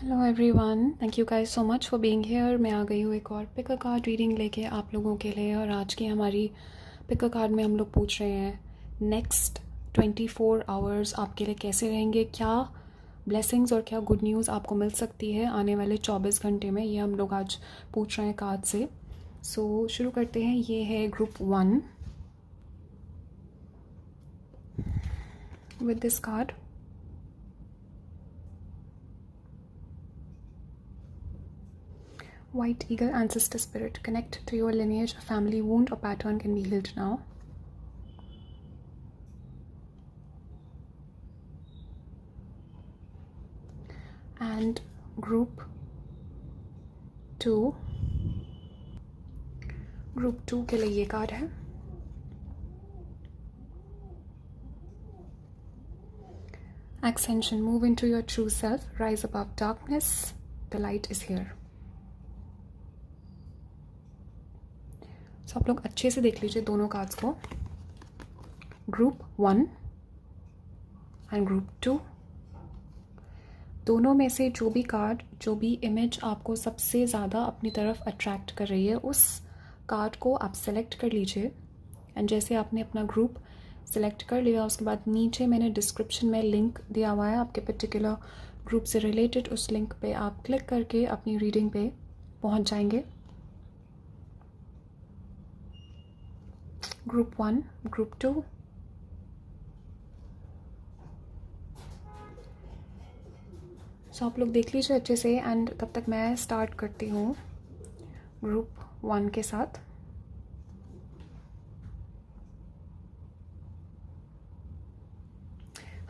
Hello everyone, thank you guys so much for being here. मैं आ गई हूँ एक और पिक अ कार्ड रीडिंग लेके आप लोगों के लिए। और आज की हमारी पिक अ कार्ड में हम लोग पूछ रहे हैं नेक्स्ट 24 आवर्स आपके लिए कैसे रहेंगे, क्या ब्लेसिंग्स और क्या गुड न्यूज़ आपको मिल सकती है आने वाले 24 घंटे में। ये हम लोग आज पूछ रहे हैं कार्ड से। सो शुरू करते हैं। ये है group 1 with this card. White Eagle Ancestor Spirit, connect to your lineage. A family wound or pattern can be healed now. And group 2 के लिए ये कार्ड है। Ascension, move into your true self, rise above darkness, the light is here. So आप लोग अच्छे से देख लीजिए दोनों कार्ड्स को, ग्रुप 1 एंड ग्रुप 2। दोनों में से जो भी कार्ड, जो भी इमेज आपको सबसे ज़्यादा अपनी तरफ अट्रैक्ट कर रही है, उस कार्ड को आप सेलेक्ट कर लीजिए। एंड जैसे आपने अपना ग्रुप सेलेक्ट कर लिया, उसके बाद नीचे मैंने डिस्क्रिप्शन में लिंक दिया हुआ है आपके पर्टिकुलर ग्रुप से रिलेटेड। उस लिंक पे आप क्लिक करके अपनी रीडिंग पे पहुंच जाएंगे। Group 1, group 2। सो आप लोग देख लीजिए अच्छे से। एंड तब तक मैं स्टार्ट करती हूँ ग्रुप 1 के साथ।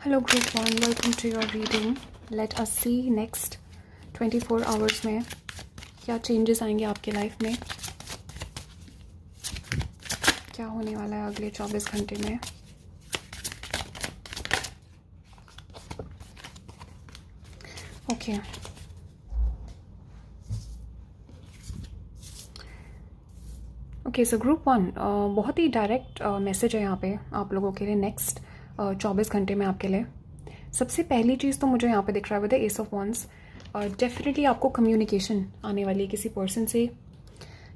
Hello group 1, welcome to your reading. Let us see next 24 hours में क्या चेंजेस आएंगे आपके लाइफ में, क्या होने वाला है अगले 24 घंटे में। ओके सो ग्रुप 1, बहुत ही डायरेक्ट मैसेज है यहाँ पे आप लोगों के लिए नेक्स्ट 24 घंटे में आपके लिए। सबसे पहली चीज़ तो मुझे यहाँ पे दिख रहा है with the S of wands, definitely आपको कम्युनिकेशन आने वाली है किसी पर्सन से,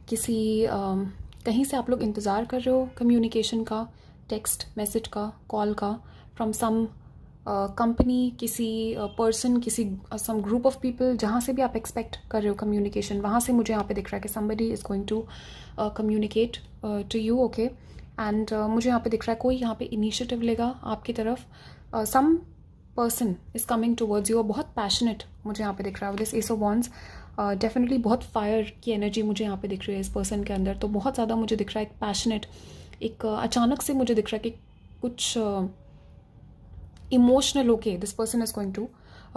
किसी कहीं से आप लोग इंतज़ार कर रहे हो कम्युनिकेशन का, टेक्स्ट मैसेज का, कॉल का, फ्रॉम सम कंपनी, किसी पर्सन, किसी सम ग्रुप ऑफ पीपल, जहाँ से भी आप एक्सपेक्ट कर रहे हो कम्युनिकेशन, वहाँ से मुझे यहाँ पे दिख रहा है कि somebody is going to communicate to you. Okay and मुझे यहाँ पे दिख रहा है कोई यहाँ पे इनिशिएटिव लेगा आपकी तरफ। Some person is coming towards you, बहुत पैशनेट मुझे यहाँ पे दिख रहा है this ace of wands. Definitely बहुत फायर की एनर्जी मुझे यहाँ पे दिख रही है इस पर्सन के अंदर। तो बहुत ज़्यादा मुझे दिख रहा है एक पैशनेट, एक अचानक से मुझे दिख रहा है कि कुछ इमोशनल होके this person is going to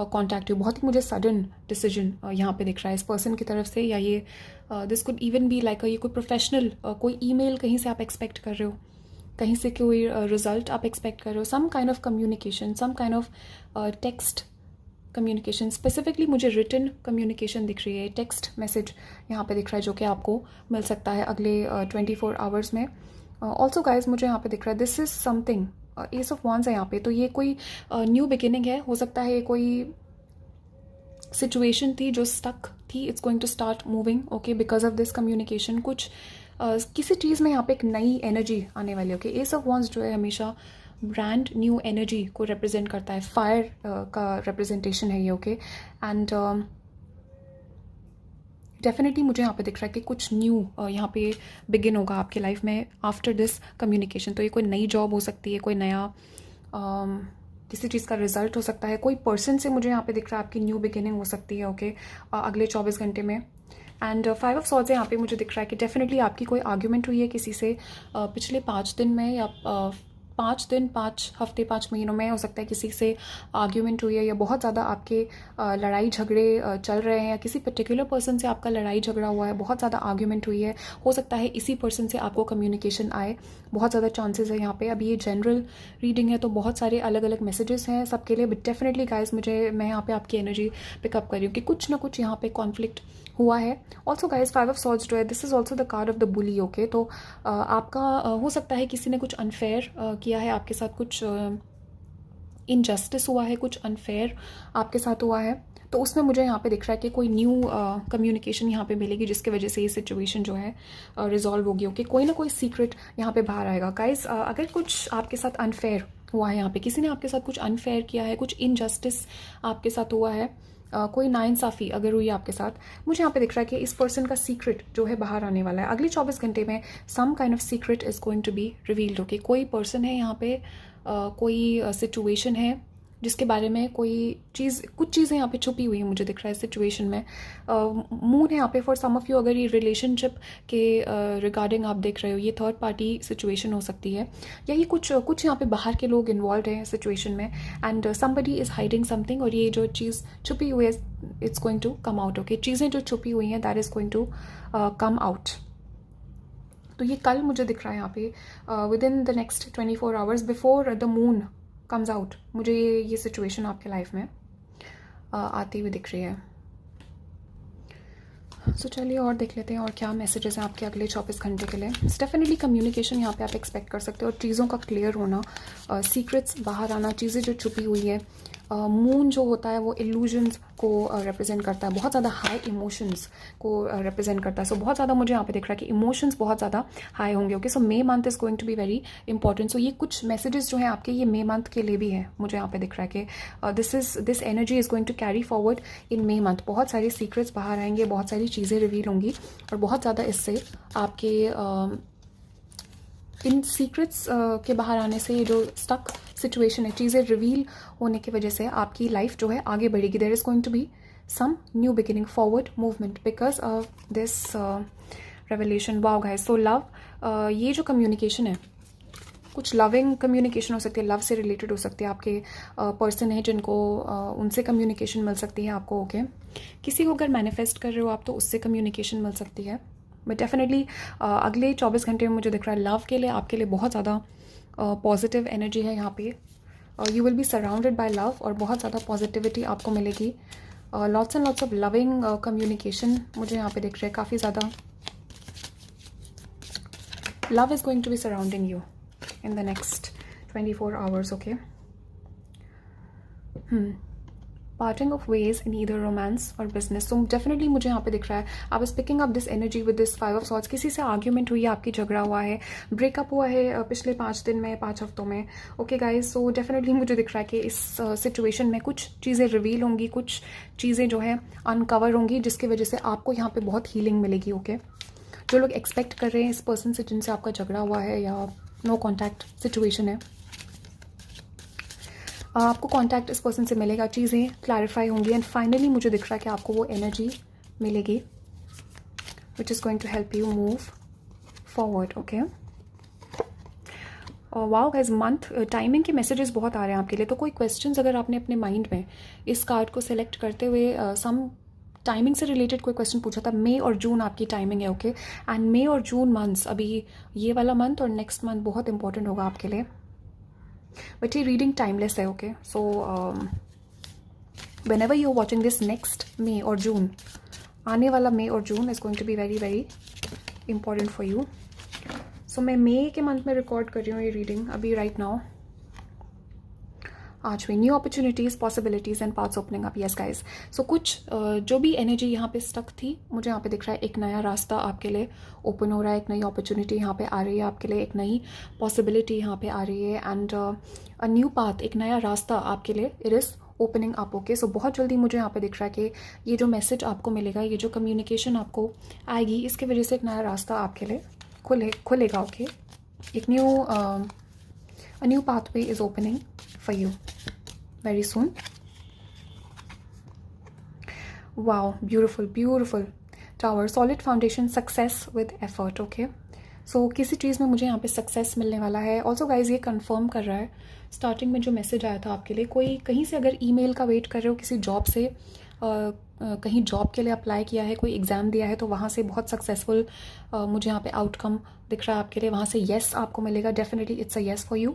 contact you. बहुत ही मुझे सडन डिसीजन यहाँ पे दिख रहा है इस पर्सन की तरफ से, या ये this could even be like ये कोई प्रोफेशनल कोई ईमेल कहीं से आप एक्सपेक्ट कर रहे हो, कहीं से कोई रिजल्ट आप एक्सपेक्ट कर रहे हो, some kind of communication, some kind of text communication. Specifically मुझे रिटन कम्युनिकेशन दिख रही है, टेक्स्ट मैसेज यहाँ पे दिख रहा है जो कि आपको मिल सकता है अगले 24 आवर्स में। ऑल्सो गाइज मुझे यहाँ पे दिख रहा है this is something, S of wands है यहाँ पे, तो ये कोई न्यू बिगिनिंग है। हो सकता है ये कोई सिचुएशन थी जो स्टक थी, it's going to start moving okay because of this communication. कुछ किसी चीज़ में यहाँ पे एक नई एनर्जी आने वाली है। ओके एस ऑफ वॉन्ड्स जो है हमेशा ब्रांड न्यू एनर्जी को रिप्रेजेंट करता है, फायर का रिप्रेजेंटेशन है ये। ओके एंड डेफिनेटली मुझे यहाँ पे दिख रहा है कि कुछ न्यू यहाँ पे बिगिन होगा आपके लाइफ में आफ्टर दिस कम्युनिकेशन। तो ये कोई नई जॉब हो सकती है, कोई नया किसी चीज़ का रिजल्ट हो सकता है, कोई पर्सन से मुझे यहाँ पे दिख रहा है आपकी न्यू बिगिनिंग हो सकती है। ओके अगले 24 घंटे में। एंड 5 ऑफ सॉर्ड्स यहाँ पे मुझे दिख रहा है कि डेफिनेटली आपकी कोई आर्ग्यूमेंट हुई है किसी से पिछले 5 दिन में, या 5 दिन, 5 हफ्ते, 5 महीनों में हो सकता है किसी से आर्ग्यूमेंट हुई है, या बहुत ज़्यादा आपके लड़ाई झगड़े चल रहे हैं, या किसी पर्टिकुलर पर्सन से आपका लड़ाई झगड़ा हुआ है, बहुत ज़्यादा आर्ग्यूमेंट हुई है। हो सकता है इसी पर्सन से आपको कम्युनिकेशन आए, बहुत ज़्यादा चांसेस है यहाँ पे। अभी ये जनरल रीडिंग है तो बहुत सारे अलग अलग मैसेजेस हैं सबके लिए, बट डेफिनेटली गाइज मैं यहाँ पे आपकी एनर्जी पिकअप कर रही हूँ कि कुछ ना कुछ यहाँ पे कॉन्फ्लिक्ट हुआ है। ऑल्सो गाइज 5 ऑफ सॉर्ड्स जो है this is also the card of the bully. Okay तो आपका हो सकता है किसी ने कुछ अनफेयर किया है आपके साथ, कुछ इनजस्टिस हुआ है, कुछ अनफेयर आपके साथ हुआ है। तो उसमें मुझे यहाँ पे दिख रहा है कि कोई न्यू कम्युनिकेशन यहाँ पे मिलेगी जिसकी वजह से ये सिचुएशन जो है रिजॉल्व होगी। ओके, कोई ना कोई सीक्रेट यहाँ पे बाहर आएगा। गाइस, अगर कुछ आपके साथ अनफेयर हुआ है, यहाँ पे किसी ने आपके साथ कुछ अनफेयर किया है, कुछ इनजस्टिस आपके साथ हुआ है, कोई नाइंसाफ़ी अगर हुई आपके साथ, मुझे यहाँ पे दिख रहा है कि इस पर्सन का सीक्रेट जो है बाहर आने वाला है अगले 24 घंटे में। Some kind of secret is going to be revealed. Okay, कोई पर्सन है यहाँ पे, कोई सिचुएशन है जिसके बारे में कोई चीज़, कुछ चीज़ें यहाँ पे छुपी हुई हैं मुझे दिख रहा है सिचुएशन में। मून है यहाँ पे फॉर सम ऑफ यू। अगर ये रिलेशनशिप के रिगार्डिंग आप देख रहे हो, ये थर्ड पार्टी सिचुएशन हो सकती है, या ये कुछ यहाँ पे बाहर के लोग इन्वॉल्व हैं सिचुएशन में, and somebody is hiding something, और ये जो चीज़ छुपी हुई है it's going to come out. Okay, चीज़ें जो छुपी हुई हैं that is going to come out. तो ये कल मुझे दिख रहा है यहाँ पे within the next 24 hours before the moon comes out, मुझे ये सिचुएशन आपके लाइफ में आती हुई दिख रही है। सो चलिए और देख लेते हैं और क्या मैसेजेस हैं आपके अगले 24 घंटे के लिए। डेफिनेटली कम्युनिकेशन यहाँ पे आप एक्सपेक्ट कर सकते हो, और चीज़ों का क्लियर होना, सीक्रेट्स बाहर आना, चीज़ें जो छुपी हुई है। मून जो होता है वो इल्यूजन्स को रिप्रेजेंट करता है, बहुत ज़्यादा हाई इमोशंस को रिप्रेजेंट करता है। सो बहुत ज़्यादा मुझे यहाँ पे दिख रहा है कि इमोशंस बहुत ज़्यादा हाई होंगे। Okay, so May month is going to be very important. सो ये कुछ मैसेजेस जो हैं आपके, ये मे मंथ के लिए भी है। मुझे यहाँ पे दिख रहा है कि this energy is going to carry forward in May month. बहुत सारे सीक्रेट्स बाहर आएंगे, बहुत सारी चीज़ें रिवील होंगी, और बहुत ज़्यादा इससे आपके इन सीक्रेट्स के बाहर आने से ये जो स्टक सिचुएशन है, चीज़ें रिवील होने की वजह से आपकी लाइफ जो है आगे बढ़ेगी। There is going to be some new beginning, forward movement because of this revelation. Wow guys, so love, ये जो कम्युनिकेशन है, कुछ लविंग कम्युनिकेशन हो सकती है, लव से रिलेटेड हो सकती है। आपके पर्सन है जिनको उनसे कम्युनिकेशन मिल सकती है आपको। ओके, किसी को अगर मैनिफेस्ट कर रहे हो आप तो उससे कम्युनिकेशन मिल सकती है। बट डेफिनेटली अगले 24 घंटे में मुझे दिख रहा है लव के लिए, आपके लिए बहुत ज़्यादा पॉजिटिव एनर्जी है यहाँ पे। You will be surrounded by love, और बहुत ज़्यादा पॉजिटिविटी आपको मिलेगी। Lots and lots of loving communication मुझे यहाँ पे दिख रहा है, काफ़ी ज़्यादा love is going to be surrounding you in the next 24 hours. Okay, parting of ways in either romance और बिजनेस। सो डेफिनेटली मुझे यहाँ पे दिख रहा है आप is picking up this energy with this 5 of swords. किसी से आर्ग्यूमेंट हुई है, आपकी झगड़ा हुआ है, ब्रेकअप हुआ है पिछले 5 दिन में, 5 हफ्तों में। ओके गाइज, सो डेफिनेटली मुझे दिख रहा है कि इस सिचुएशन में कुछ चीज़ें रिवील होंगी, कुछ चीज़ें जो है अनकवर होंगी, जिसकी वजह से आपको यहाँ पे बहुत हीलिंग मिलेगी। ओके, जो लोग एक्सपेक्ट कर रहे हैं इस पर्सन से जिनसे आपका झगड़ा हुआ है या नो कॉन्टैक्ट सिचुएशन है, आपको कांटेक्ट इस पर्सन से मिलेगा, चीज़ें क्लैरिफाई होंगी, एंड फाइनली मुझे दिख रहा है कि आपको वो एनर्जी मिलेगी which is going to help you move forward. Okay, wow guys, month timing के मैसेजेस बहुत आ रहे हैं आपके लिए। तो कोई क्वेश्चंस अगर आपने अपने माइंड में इस कार्ड को सिलेक्ट करते हुए सम टाइमिंग से रिलेटेड कोई क्वेश्चन पूछा था, मई और जून आपकी टाइमिंग है। ओके, एंड मई और जून मंथ्स, अभी ये वाला मंथ और नेक्स्ट मंथ बहुत इंपॉर्टेंट होगा आपके लिए। बट ये रीडिंग टाइमलेस है। Okay, so whenever you are watching this next May और जून, आने वाला मे और June is going to be very very important for you. So मैं मे के मंथ में रिकॉर्ड कर रही हूँ ये रीडिंग अभी राइट नाउ। आज भी new opportunities, possibilities and paths opening up. Yes guys, so कुछ जो भी एनर्जी यहाँ पे स्टक थी, मुझे यहाँ पे दिख रहा है एक नया रास्ता आपके लिए ओपन हो रहा है, एक नई अपॉर्चुनिटी यहाँ पे आ रही है आपके लिए, एक नई पॉसिबिलिटी यहाँ पे आ रही है, एंड अ न्यू पाथ, एक नया रास्ता आपके लिए it is opening up. Okay, so बहुत जल्दी मुझे यहाँ पे दिख रहा है कि ये जो मैसेज आपको मिलेगा, ये जो कम्युनिकेशन आपको आएगी, इसकी वजह से एक नया रास्ता आपके लिए खुलेगा। ओके, एक new pathway is opening for you very soon. Wow, beautiful tower, solid foundation, success with effort. Okay, so किसी चीज़ में मुझे यहाँ पे सक्सेस मिलने वाला है। ऑल्सो गाइज, ये कंफर्म कर रहा है स्टार्टिंग में जो मैसेज आया था आपके लिए, कोई कहीं से अगर ईमेल का वेट कर रहे हो, किसी जॉब से कहीं जॉब के लिए अप्लाई किया है, कोई एग्ज़ाम दिया है, तो वहाँ से बहुत सक्सेसफुल मुझे यहाँ पे आउटकम दिख रहा है आपके लिए, वहाँ से येस आपको मिलेगा। Definitely it's a yes for you.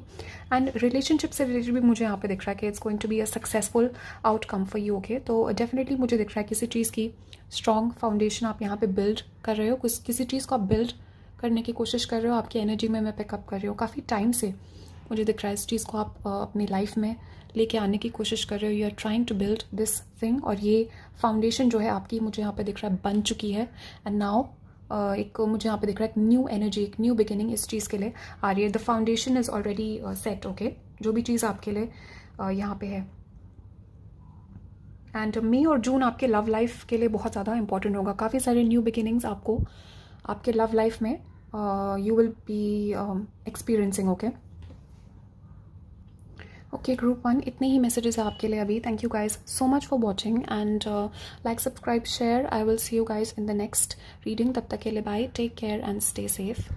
And relationship से रिलेटेड भी मुझे यहाँ पे दिख रहा है कि it's going to be a successful outcome for you. Okay, तो डेफिनेटली मुझे दिख रहा है किसी चीज़ की स्ट्रॉन्ग फाउंडेशन आप यहाँ पे बिल्ड कर रहे हो, किसी चीज़ को आप बिल्ड करने की कोशिश कर रहे हो। आपकी एनर्जी में मैं पिकअप कर रही हूँ, काफ़ी टाइम से मुझे दिख रहा है इस चीज़ को आप अपनी लाइफ में लेके आने की कोशिश कर रहे हो, you are trying to build this thing, और ये फाउंडेशन जो है आपकी मुझे यहाँ पे दिख रहा है बन चुकी है। एंड नाउ एक मुझे यहाँ पे दिख रहा है एक न्यू एनर्जी, एक न्यू बिगिनिंग इस चीज़ के लिए आ रही है। The foundation is already set, okay, जो भी चीज़ आपके लिए यहाँ पे है। एंड मई और जून आपके लव लाइफ के लिए बहुत ज़्यादा इंपॉर्टेंट होगा। काफ़ी सारे न्यू बिगिनिंग्स आपको आपके लव लाइफ में you will be experiencing, okay. Okay group 1, इतने ही मैसेजेस हैं आपके लिए अभी। Thank you guys so much for watching, and like, subscribe, share. I will see you guys in the next reading. तब तक के लिए bye, take care and stay safe.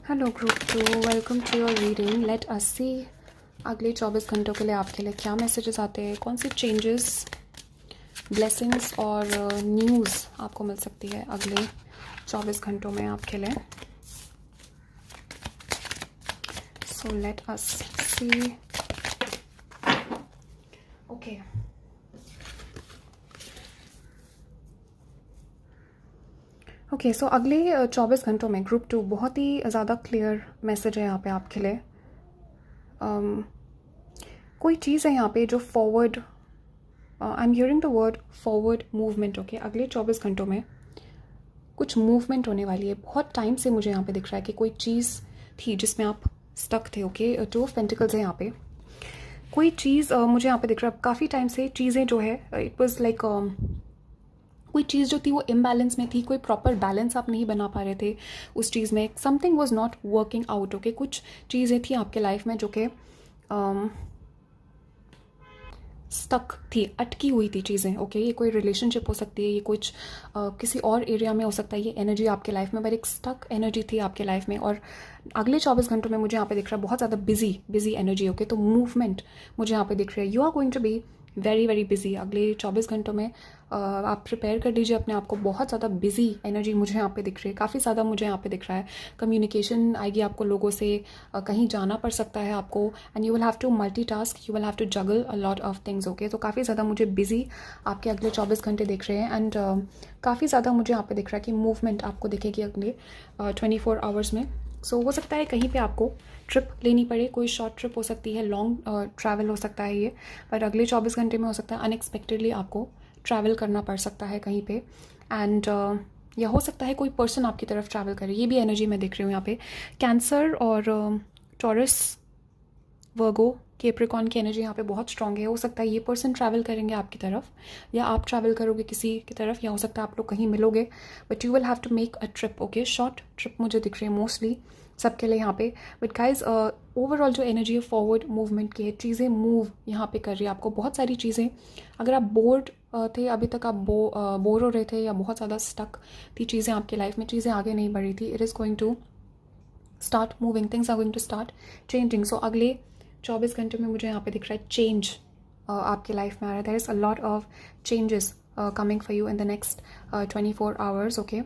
Hello group 2, welcome to your reading. Let us see अगले 24 घंटों के लिए आपके लिए क्या मैसेजेस आते हैं, कौन सी चेंजेस, ब्लेसिंग्स और न्यूज़ आपको मिल सकती है अगले 24 घंटों में आपके लिए। सो लेट अस सी। ओके, ओके, सो अगले 24 घंटों में ग्रुप 2 बहुत ही ज़्यादा क्लियर मैसेज है यहाँ पे आपके लिए। कोई चीज़ है यहाँ पे जो forward, I am hearing the word forward movement, okay. अगले 24 घंटों में कुछ मूवमेंट होने वाली है। बहुत टाइम से मुझे यहाँ पे दिख रहा है कि कोई चीज़ थी जिसमें आप स्टक थे, ओके। 2 ऑफ पेंटिकल्स है यहाँ पे। कोई चीज़ मुझे यहाँ पे दिख रहा है काफ़ी टाइम से। चीज़ें जो है इट वॉज लाइक कोई चीज़ जो थी वो इम्बैलेंस में थी, कोई प्रॉपर बैलेंस आप नहीं बना पा रहे थे उस चीज़ में। Something was not working out, okay. कुछ चीज़ें थी आपके लाइफ में जो कि स्टक थी, अटकी हुई थी चीज़ें, ओके। ये कोई रिलेशनशिप हो सकती है, ये कुछ किसी और एरिया में हो सकता है ये एनर्जी आपके लाइफ में, पर एक स्टक एनर्जी थी आपके लाइफ में। और अगले 24 घंटों में मुझे यहाँ पे दिख रहा है बहुत ज़्यादा बिजी एनर्जी, ओके। तो मूवमेंट मुझे यहाँ पे दिख रही है। You are going to be very very busy अगले 24 घंटों में। आप प्रिपेयर कर दीजिए अपने आप को। बहुत ज़्यादा बिजी एनर्जी मुझे यहाँ पे दिख रही है, काफ़ी ज़्यादा मुझे यहाँ पे दिख रहा है। कम्युनिकेशन आएगी आपको लोगों से, कहीं जाना पड़ सकता है आपको, and you will have to multitask, you will have to juggle a lot of things, okay. तो काफ़ी ज़्यादा मुझे बिजी आपके अगले 24 घंटे दिख रहे हैं। एंड काफ़ी ज़्यादा मुझे यहाँ पे दिख रहा है कि मूवमेंट आपको दिखेगी अगले 24 आवर्स में। सो हो सकता है कहीं पे आपको ट्रिप लेनी पड़े, कोई शॉर्ट ट्रिप हो सकती है, लॉन्ग ट्रैवल हो सकता है ये, पर अगले 24 घंटे में हो सकता है अनएक्सपेक्टेडली आपको ट्रैवल करना पड़ सकता है कहीं पे। एंड या हो सकता है कोई पर्सन आपकी तरफ ट्रैवल करे, ये भी एनर्जी मैं दिख रही हूँ यहाँ पे। कैंसर और टॉरस, वर्गो, कैप्रिकॉर्न की एनर्जी यहाँ पे बहुत स्ट्रांग है। हो सकता है ये पर्सन ट्रैवल करेंगे आपकी तरफ, या आप ट्रैवल करोगे किसी की तरफ, या हो सकता है आप लोग कहीं मिलोगे, but you will have to make a trip, okay. Short trip मुझे दिख रही है मोस्टली सबके लिए यहाँ पे। बट गाइज ओवरऑल जो एनर्जी है फॉरवर्ड मूवमेंट की है, चीज़ें मूव यहाँ पे कर रही है आपको। बहुत सारी चीज़ें, अगर आप बोर्ड थे अभी तक, आप बोर हो रहे थे या बहुत ज़्यादा स्टक थी चीज़ें आपकी लाइफ में, चीज़ें आगे नहीं बढ़ रही थी, it is going to start moving, things are going to start changing. So अगले 24 घंटे में मुझे यहाँ पे दिख रहा है चेंज आपके लाइफ में आ रहा है। There is a lot of changes coming for you in the next 24 hours, okay.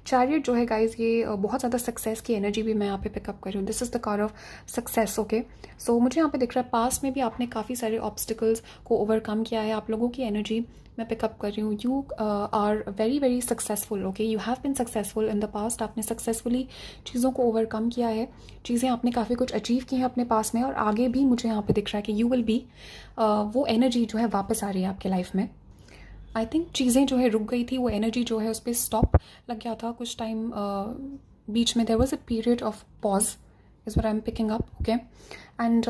Chariot जो है गाइज, ये बहुत ज़्यादा सक्सेस की एनर्जी भी मैं यहाँ पे पिकअप कर रही हूँ। This is the card of success, okay. So मुझे यहाँ पे दिख रहा है पास्ट में भी आपने काफ़ी सारे ऑब्स्टिकल्स को ओवरकम किया है। आप लोगों की एनर्जी मैं पिकअप कर रही हूँ। You are very very successful, okay. You have been successful in the past. आपने सक्सेसफुली चीज़ों को ओवरकम किया है, चीज़ें आपने काफ़ी कुछ अचीव की हैं अपने पास में, और आगे भी मुझे यहाँ पे दिख रहा है कि यू विल बी, वो एनर्जी जो है वापस आ रही है आपके लाइफ में। आई थिंक चीज़ें जो है रुक गई थी, वो एनर्जी जो है उस पर स्टॉप लग गया था कुछ टाइम बीच में। There was a period of pause is what I am picking up, okay. And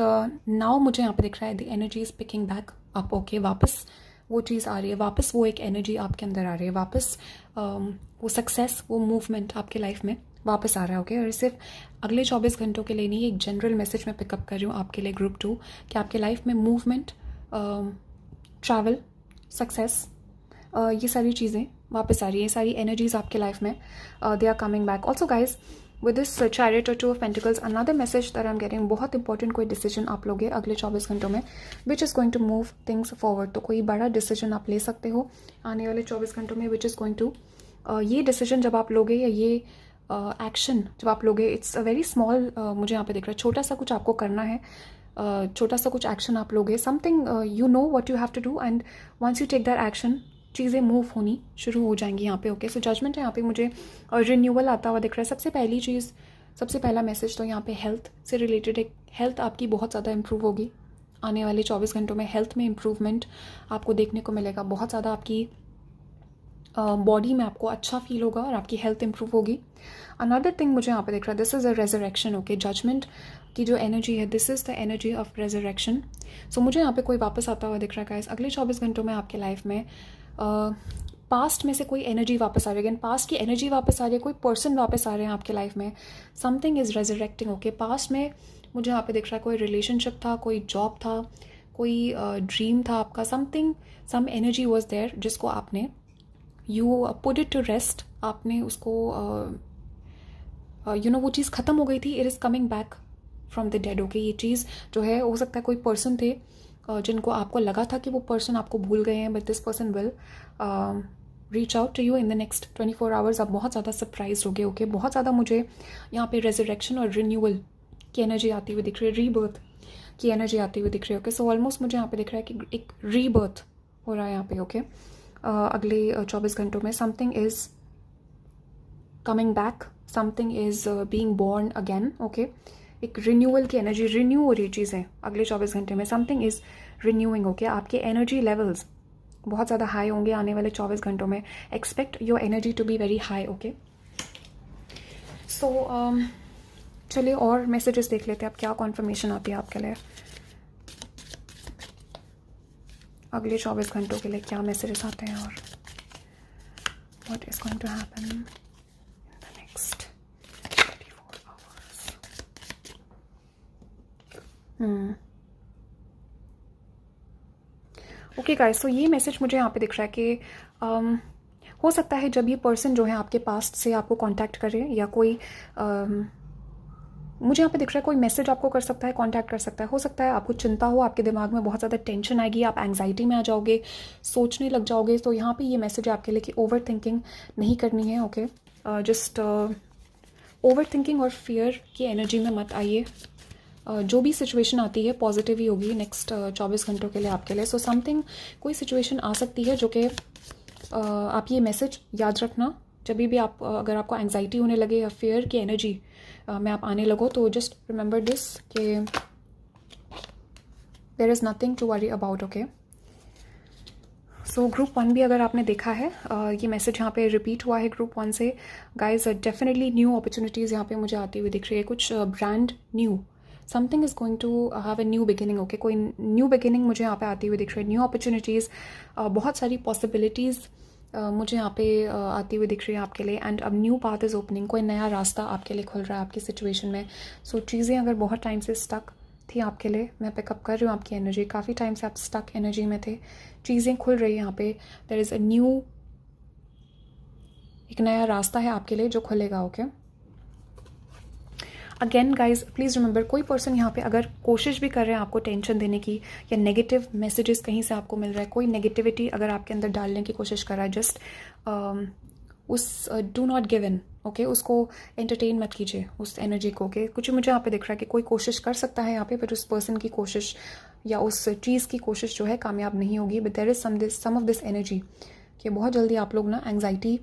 now मुझे यहाँ पे दिख रहा है the energy is picking back up, okay. वापस वो चीज़ आ रही है, वापस वो एक एनर्जी आपके अंदर आ रही है, वापस वो सक्सेस, वो मूवमेंट आपके लाइफ में वापस आ रहा है, ओके। और सिर्फ अगले 24 घंटों के लिए नहीं, एक जनरल मैसेज मैं पिकअप कर रही हूँ आपके लिए ग्रुप 2, कि आपके लाइफ में मूवमेंट, ट्रैवल, सक्सेस, ये सारी चीज़ें वापस आ रही है। ये सारी एनर्जीज आपके लाइफ में they are coming back. Also guys with this chariot और 2 of pentacles, another message that I am getting, बहुत इंपॉर्टेंट कोई डिसीजन आप लोगे अगले 24 घंटों में, which is going to move things forward. तो कोई बड़ा डिसीजन आप ले सकते हो आने वाले 24 घंटों में, विच इज़ गोइंग टू ये डिसीजन जब आप लोगे या ये एक्शन जब आप लोगे, इट्स अ वेरी स्मॉल, मुझे यहाँ पे दिख रहा है छोटा सा कुछ आपको करना है, छोटा सा कुछ एक्शन आप लोगे, something you know what you have to do, and once you take that action चीज़ें मूव होनी शुरू हो जाएंगी यहाँ पे। ओके, सो जजमेंट है यहाँ पे मुझे, और रिन्यूअल आता हुआ दिख रहा है। सबसे पहली चीज़, सबसे पहला मैसेज तो यहाँ पे हेल्थ से रिलेटेड है। हेल्थ आपकी बहुत ज़्यादा इंप्रूव होगी आने वाले 24 घंटों में। हेल्थ में इम्प्रूवमेंट आपको देखने को मिलेगा, बहुत ज़्यादा आपकी बॉडी में आपको अच्छा फील होगा और आपकी हेल्थ इंप्रूव होगी। अनदर थिंग मुझे यहाँ पे दिख रहा है, this is a resurrection. Okay, judgement की जो एनर्जी है, this is the energy of resurrection. So मुझे यहाँ पे कोई वापस आता हुआ दिख रहा है गाइस अगले 24 घंटों में आपके लाइफ में। पास्ट में से कोई एनर्जी वापस आ रही है, अगेन पास्ट की एनर्जी वापस आ रही है, कोई पर्सन वापस आ रहे हैं आपके लाइफ में, समथिंग इज़ रेजरेक्टिंग। ओके, पास्ट में मुझे यहाँ पे दिख रहा है कोई रिलेशनशिप था, कोई जॉब था, कोई ड्रीम था आपका, something, some energy was there जिसको आपने you put it to rest, आपने उसको यू नो वो चीज़ ख़त्म हो गई थी, it is coming back from the dead. Okay, ये चीज़ जो है, हो सकता है कोई पर्सन थे जिनको आपको लगा था कि वो पर्सन आपको भूल गए हैं, but this person will reach out to you in the next 24 hours. आप बहुत ज़्यादा सरप्राइज हो गए। ओके, बहुत ज़्यादा मुझे यहाँ पे रेजरेक्शन और रिन्यूअल की एनर्जी आती हुई दिख रही है, रीबर्थ की एनर्जी आती हुई दिख रही है। ओके, सो ऑलमोस्ट मुझे यहाँ पे दिख रहा है कि एक रीबर्थ हो रहा है यहाँ पे। ओके, अगले 24 घंटों में something is coming back, something is being born again. Okay, एक रिन्यूअल की एनर्जी, रिन्यू हो रही चीज़ें अगले 24 घंटे में, समथिंग इज़ रिन्यूइंग। ओके, आपके एनर्जी लेवल्स बहुत ज़्यादा हाई होंगे आने वाले 24 घंटों में। Expect your energy to be very high. Okay, so चलिए और मैसेजेस देख लेते हैं, अब क्या कॉन्फर्मेशन आती है आपके लिए अगले 24 घंटों के लिए, क्या मैसेजेस आते हैं और what is going to happen in the next 24 hours. Okay guys, तो ये मैसेज मुझे यहाँ पे दिख रहा है कि हो सकता है जब ये पर्सन जो है आपके पास्ट से आपको कांटेक्ट करे, या कोई मुझे यहाँ पे दिख रहा है कोई मैसेज आपको कर सकता है, कांटेक्ट कर सकता है। हो सकता है आपको चिंता हो, आपके दिमाग में बहुत ज़्यादा टेंशन आएगी, आप एंग्जाइटी में आ जाओगे, सोचने लग जाओगे। तो यहाँ पे ये मैसेज है आपके लिए कि ओवर थिंकिंग नहीं करनी है। ओके, जस्ट ओवर थिंकिंग और फियर की एनर्जी में मत आइए। जो भी सिचुएशन आती है पॉजिटिव ही होगी नेक्स्ट 24 घंटों के लिए आपके लिए। सो समथिंग, कोई सिचुएशन आ सकती है जो कि आप ये मैसेज याद रखना, जब भी आप अगर आपको एंग्जाइटी होने लगे या फियर की एनर्जी में आप आने लगो, तो जस्ट रिमेंबर दिस कि there is nothing to worry about. Okay, so group 1 भी अगर आपने देखा है, ये मैसेज यहाँ पे रिपीट हुआ है ग्रुप 1 से। गाइज डेफिनेटली न्यू अपॉर्चुनिटीज़ यहाँ पे मुझे आती हुई दिख रही है, कुछ brand new, something is going to have a new beginning. Okay, कोई न्यू बिगिनिंग मुझे यहाँ पे आती हुई दिख रही है, न्यू अपॉर्चुनिटीज़, बहुत सारी पॉसिबिलिटीज़ मुझे यहाँ पे आती हुई दिख रही है आपके लिए। एंड अब न्यू पाथ इज़ ओपनिंग, कोई नया रास्ता आपके लिए खुल रहा है आपकी सिचुएशन में। सो चीज़ें अगर बहुत टाइम से स्टक थी आपके लिए, मैं पिकअप कर रही हूँ आपकी एनर्जी, काफ़ी टाइम से आप स्टक एनर्जी में थे, चीज़ें खुल रही है यहाँ पे। देयर इज़ अ न्यू, एक नया रास्ता है आपके लिए जो खुलेगा। Okay, again guys please remember, कोई पर्सन यहाँ पे अगर कोशिश भी कर रहे हैं आपको टेंशन देने की, या नेगेटिव मैसेजेस कहीं से आपको मिल रहा है, कोई नेगेटिविटी अगर आपके अंदर डालने की कोशिश कर रहा है, जस्ट उस do not give in. Okay, उसको एंटरटेन मत कीजिए उस एनर्जी को। ओके, कुछ मुझे यहाँ पे दिख रहा है कि कोई कोशिश कर सकता है यहाँ पे, बट उस पर्सन की कोशिश या उस चीज़ की कोशिश जो है कामयाब नहीं होगी। But there is some of this energy कि बहुत जल्दी आप लोग ना एंग्जाइटी,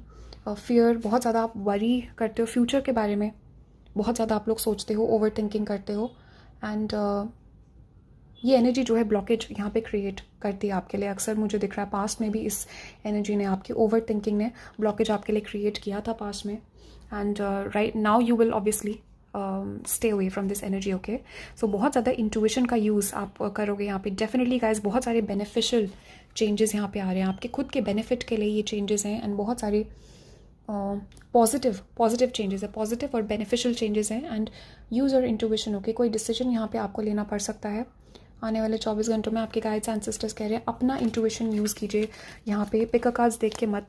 फियर, बहुत ज़्यादा आप वरी करते हो फ्यूचर के बारे में, बहुत ज़्यादा आप लोग सोचते हो, ओवर थिंकिंग करते हो, एंड ये एनर्जी जो है ब्लॉकेज यहाँ पे क्रिएट करती है आपके लिए। अक्सर मुझे दिख रहा है पास्ट में भी इस एनर्जी ने, आपकी ओवर थिंकिंग ने ब्लॉकेज आपके लिए क्रिएट किया था पास्ट में। And right now you will obviously stay away from this energy. Okay, so बहुत ज़्यादा इंट्यूशन का यूज़ आप करोगे यहाँ पे। डेफिनेटली गाइज बहुत सारे बेनिफिशियल चेंजेस यहाँ पे आ रहे हैं, आपके खुद के बेनिफिट के लिए ये चेंजेस हैं, एंड बहुत सारे पॉजिटिव चेंजेस है, पॉजिटिव और बेनिफिशियल चेंजेस हैं। एंड यूज़ और इंट्यूशन। ओके, कोई डिसीजन यहाँ पे आपको लेना पड़ सकता है आने वाले 24 घंटों में। आपके गाइड्स एंड सिस्टर्स कह रहे हैं अपना इंट्यूशन यूज़ कीजिए यहाँ पे। पिकर कार्ड्स देख के मत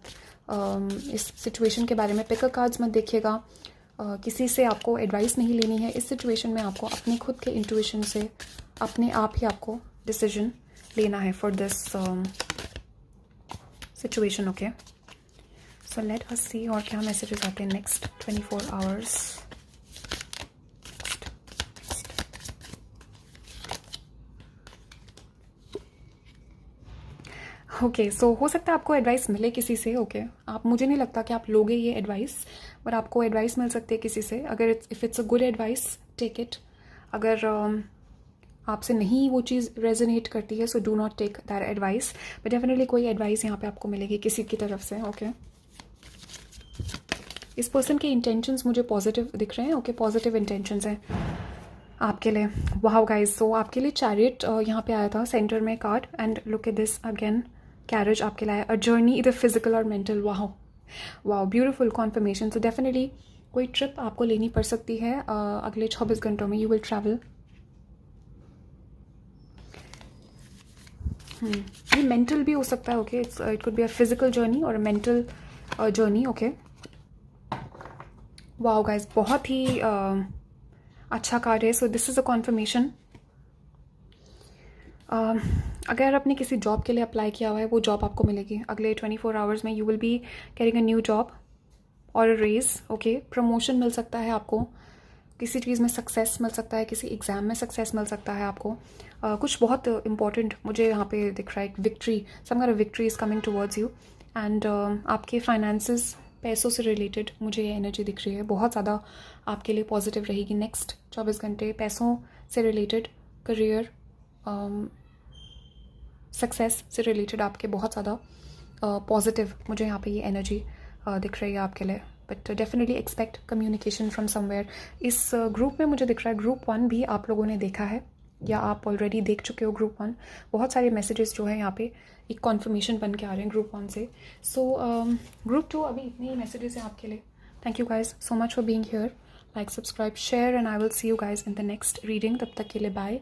इस सिचुएशन के बारे में पिकर कार्ड्स मत देखिएगा, किसी से आपको एडवाइस नहीं लेनी है इस सिचुएशन में। आपको अपने खुद के इंट्यूशन से अपने आप ही आपको डिसीजन लेना है for this situation. Okay, so let us see और क्या मैसेजेस आते हैं नेक्स्ट 24 आवर्स। ओके, सो हो सकता है आपको एडवाइस मिले किसी से। ओके, आप, मुझे नहीं लगता कि आप लोगे ये एडवाइस, पर आपको एडवाइस मिल सकती है किसी से। अगर if it's a good advice, take it. अगर आपसे नहीं वो चीज़ रेजोनेट करती है, so do not take that advice. But definitely कोई एडवाइस यहाँ पे आपको मिलेगी किसी की तरफ से। ओके, इस पर्सन के इंटेंशंस मुझे पॉजिटिव दिख रहे हैं। ओके, पॉजिटिव इंटेंशंस हैं आपके लिए। वाओ गाइस, सो आपके लिए चैरियट यहाँ पे आया था सेंटर में card, and look at this again, carriage आपके लिए, अ जर्नी इधर फिजिकल और mental. Wow wow, beautiful confirmation. So definitely कोई ट्रिप आपको लेनी पड़ सकती है अगले 24 घंटों में। You will travel. ये मेंटल भी हो सकता है। Okay, it could be a physical journey और a mental journey. Okay, wow guys, बहुत ही अच्छा कार्ड है। So this is a confirmation. अगर आपने किसी जॉब के लिए अप्लाई किया हुआ है, वो जॉब आपको मिलेगी अगले 24 आवर्स में। You will be carrying a new job और अ रेज। ओके, प्रमोशन मिल सकता है आपको, किसी चीज़ में सक्सेस मिल सकता है, किसी एग्ज़ाम में सक्सेस मिल सकता है आपको। कुछ बहुत इंपॉर्टेंट मुझे यहाँ पे दिख रहा है, victory, some kind of victory is coming towards you. And आपके फाइनेंसेस, पैसों से रिलेटेड मुझे ये एनर्जी दिख रही है, बहुत ज़्यादा आपके लिए पॉजिटिव रहेगी नेक्स्ट 24 घंटे। पैसों से रिलेटेड, करियर, सक्सेस से रिलेटेड आपके बहुत ज़्यादा पॉजिटिव मुझे यहाँ पे ये एनर्जी दिख रही है आपके लिए। But definitely expect communication from somewhere. इस ग्रुप में मुझे दिख रहा है ग्रुप 1 भी आप लोगों ने देखा है, या आप ऑलरेडी देख चुके हो ग्रुप 1। बहुत सारे मैसेजेस जो है यहाँ पे एक कॉन्फर्मेशन बन के आ रहे हैं ग्रुप 1 से। सो ग्रुप 2 अभी इतने ही मैसेजेस हैं आपके लिए। Thank you guys so much for being here. Like, subscribe, share, and I will see you guys in the next reading. तब तक के लिए bye,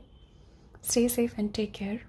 stay safe and take care.